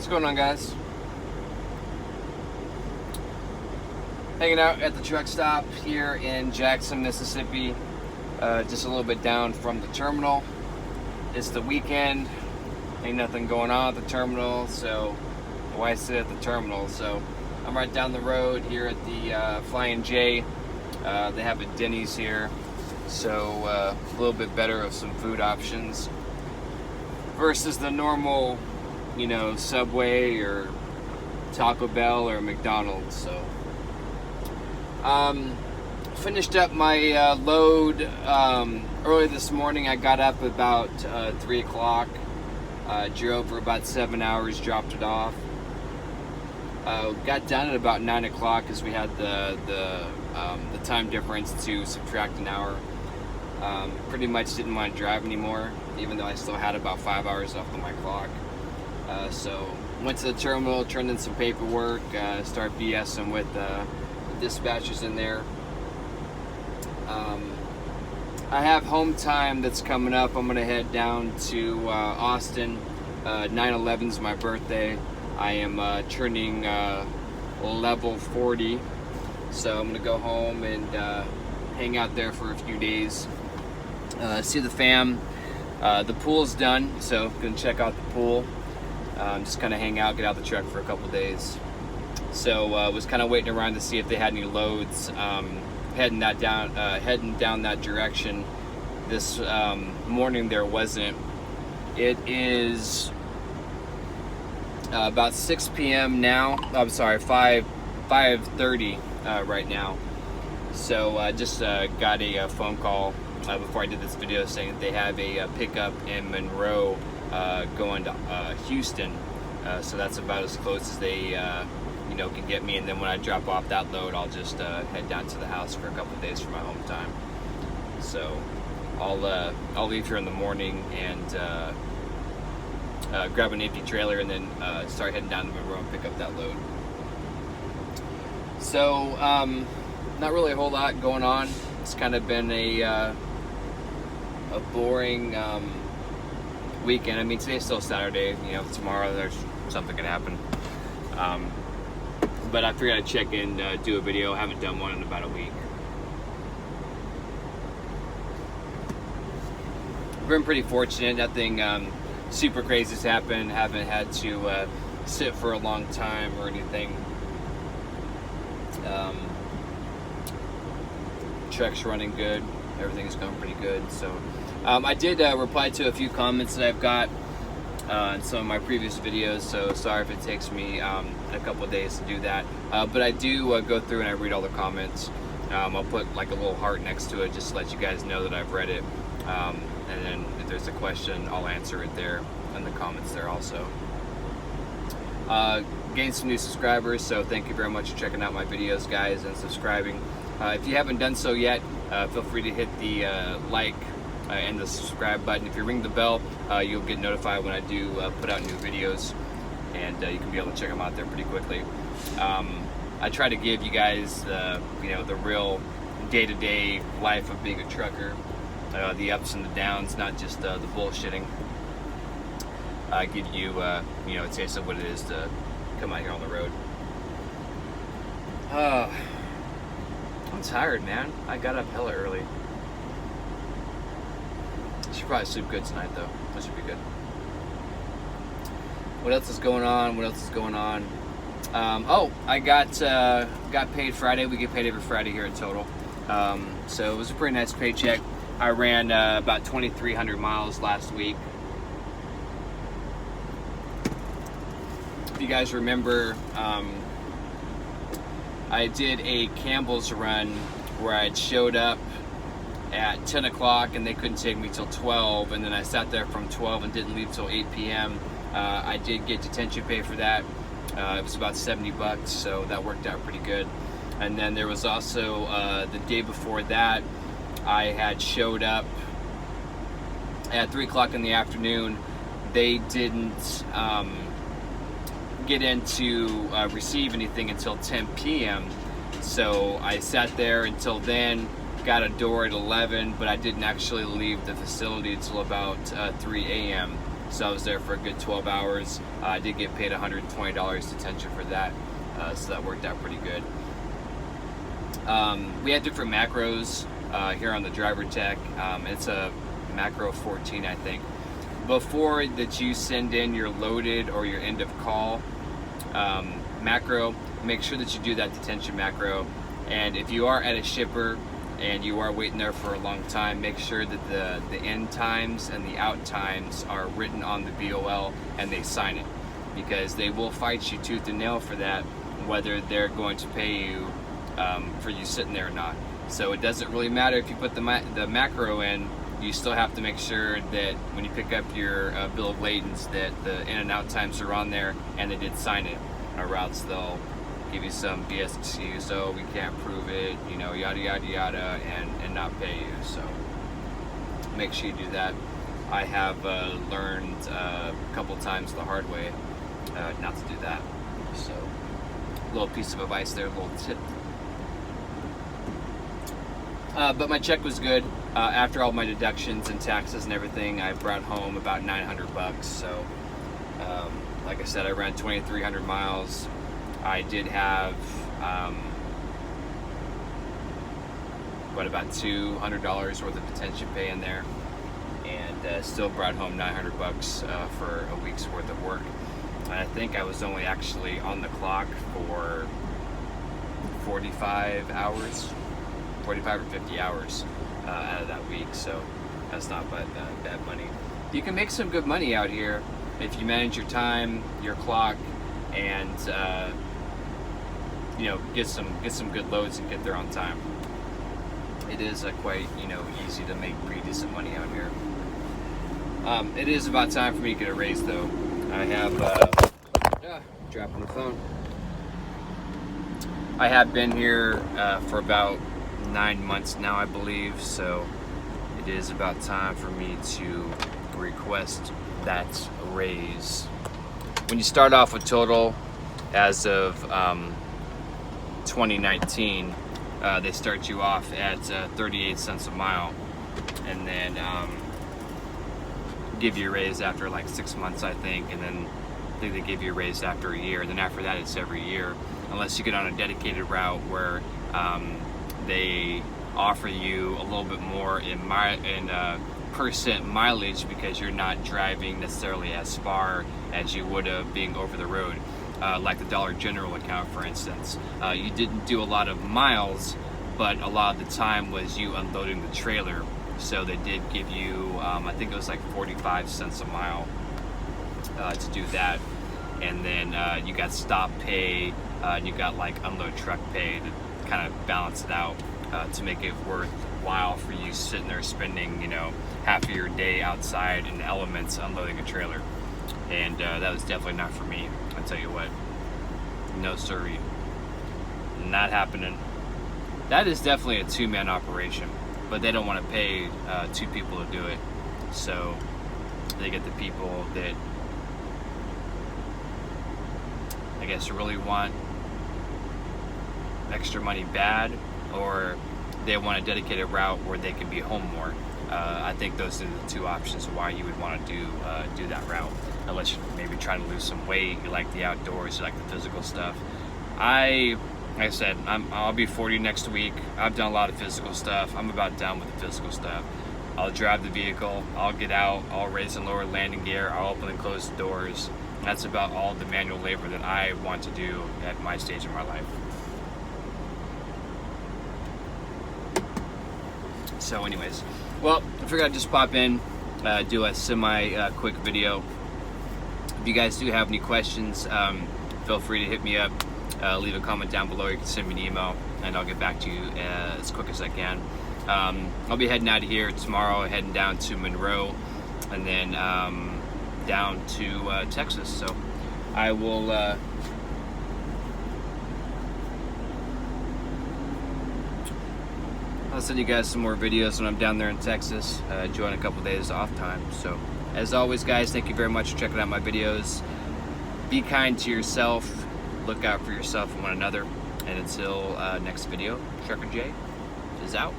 What's going on, guys? Hanging out at the truck stop here in Jackson, Mississippi. Just a little bit down from the terminal. It's the weekend. Ain't nothing going on at the terminal, so why sit at the terminal? So I'm right down the road here at the Flying J. They have a Denny's here, so a little bit better of some food options versus the normal, Subway or Taco Bell or McDonald's. So finished up my load early this morning. I got up about 3 o'clock, drove for about 7 hours, dropped it off. Got done at about 9 o'clock because we had the time difference to subtract an hour. Pretty much didn't want to drive anymore, even though I still had about 5 hours left on my clock. So went to the terminal, turned in some paperwork, started BSing with the dispatchers in there. I have home time that's coming up. I'm gonna head down to Austin. 9/11 is my birthday. I am turning level 40, so I'm gonna go home and hang out there for a few days. See the fam. The pool's done, so gonna check out the pool. Just kind of hang out, get out the truck for a couple days. So was kind of waiting around to see if they had any loads heading down that direction. This morning there wasn't. It is about 6 p.m. now. I'm sorry, 5:30 right now. So just got a phone call before I did this video saying that they have a pickup in Monroe going to Houston. So that's about as close as they can get me. And then when I drop off that load, I'll just head down to the house for a couple of days for my home time. So I'll leave here in the morning and grab an empty trailer and then start heading down to Monroe and pick up that load. So not really a whole lot going on. It's kind of been a boring weekend. I mean, today's still Saturday. Tomorrow there's something could happen. But I figured I'd check in, do a video. I haven't done one in about a week. I've been pretty fortunate. Nothing super crazy has happened. Haven't had to sit for a long time or anything. Truck's running good. Everything's going pretty good. So I did reply to a few comments that I've got in some of my previous videos, so sorry if it takes me a couple of days to do that, but I do go through and I read all the comments. I'll put like a little heart next to it just to let you guys know that I've read it, and then if there's a question, I'll answer it there in the comments there also. Gained some new subscribers, so thank you very much for checking out my videos, guys, and subscribing. If you haven't done so yet, feel free to hit the like and the subscribe button. If you ring the bell, you'll get notified when I do put out new videos, and you can be able to check them out there pretty quickly. I try to give you guys the real day-to-day life of being a trucker, the ups and the downs, not just the bullshitting. I give you a taste of what it is to come out here on the road. I'm tired, man. I got up hella early. Should probably sleep good tonight, though. That should be good. What else is going on? I got paid Friday. We get paid every Friday here at Total. So it was a pretty nice paycheck. I ran about 2,300 miles last week. If you guys remember, I did a Campbell's run where I showed up at 10 o'clock and they couldn't take me till 12, and then I sat there from 12 and didn't leave till 8 p.m. I did get detention pay for that. It was about $70, so that worked out pretty good. And then there was also the day before that, I had showed up at 3 o'clock in the afternoon. They didn't get in to receive anything until 10 p.m. So I sat there until then, got a door at 11, but I didn't actually leave the facility until about 3 a.m. So I was there for a good 12 hours. I did get paid $120 detention for that, so that worked out pretty good. We had different macros here on the driver tech. It's a macro 14, I think. Before that you send in your loaded or your end of call macro, make sure that you do that detention macro. And if you are at a shipper and you are waiting there for a long time, make sure that the end times and the out times are written on the BOL and they sign it, because they will fight you tooth and nail for that, whether they're going to pay you for you sitting there or not. So it doesn't really matter if you put the macro in. You still have to make sure that when you pick up your bill of ladings that the in and out times are on there and they did sign it, or else they'll give you some BS excuse, oh, we can't prove it, you know, yada yada yada, and not pay you. So make sure you do that. I have learned a couple times the hard way not to do that. So a little piece of advice there, a little tip. But my check was good. After all my deductions and taxes and everything, I brought home about $900. So, like I said, I ran 2,300 miles. I did have, about $200 worth of detention pay in there, and still brought home $900 for a week's worth of work. And I think I was only actually on the clock for 45 or 50 hours out of that week, so that's not bad money. You can make some good money out here if you manage your time, your clock, and get some good loads and get there on time. It is quite easy to make pretty decent money out here. It is about time for me to get a raise though. I have dropping the phone. I have been here for about 9 months now, I believe, so it is about time for me to request that raise. When you start off with total as of 2019, they start you off at 38 cents a mile, and then give you a raise after like 6 months, I think, and then I think they give you a raise after a year, and then after that it's every year, unless you get on a dedicated route where they offer you a little bit more in percent mileage because you're not driving necessarily as far as you would have being over the road. Like the Dollar General account, for instance. You didn't do a lot of miles, but a lot of the time was you unloading the trailer. So they did give you, I think it was like 45 cents a mile to do that. And then you got stop pay, and you got like unload truck pay to kind of balance it out to make it worthwhile for you sitting there spending, half of your day outside in the elements unloading a trailer. And that was definitely not for me. I'll tell you what, no siree, not happening. That is definitely a two-man operation, but they don't want to pay 2 people to do it, so they get the people that I guess really want extra money bad, or they want a dedicated route where they can be home more. I think those are the 2 options why you would want to do that route, unless you're maybe trying to lose some weight, you like the outdoors, you like the physical stuff. Like I said, I'll be 40 next week. I've done a lot of physical stuff. I'm about done with the physical stuff. I'll drive the vehicle, I'll get out, I'll raise and lower landing gear, I'll open and close the doors. That's about all the manual labor that I want to do at my stage in my life. So anyways, well, I figured I'd just pop in, do a semi-quick video. If you guys do have any questions, feel free to hit me up, leave a comment down below. You can send me an email, and I'll get back to you as quick as I can. I'll be heading out of here tomorrow, heading down to Monroe, and then down to Texas. So I will I'll send you guys some more videos when I'm down there in Texas, enjoying a couple days off time. So as always, guys, thank you very much for checking out my videos. Be kind to yourself, look out for yourself and one another, and until next video, Trucker J is out.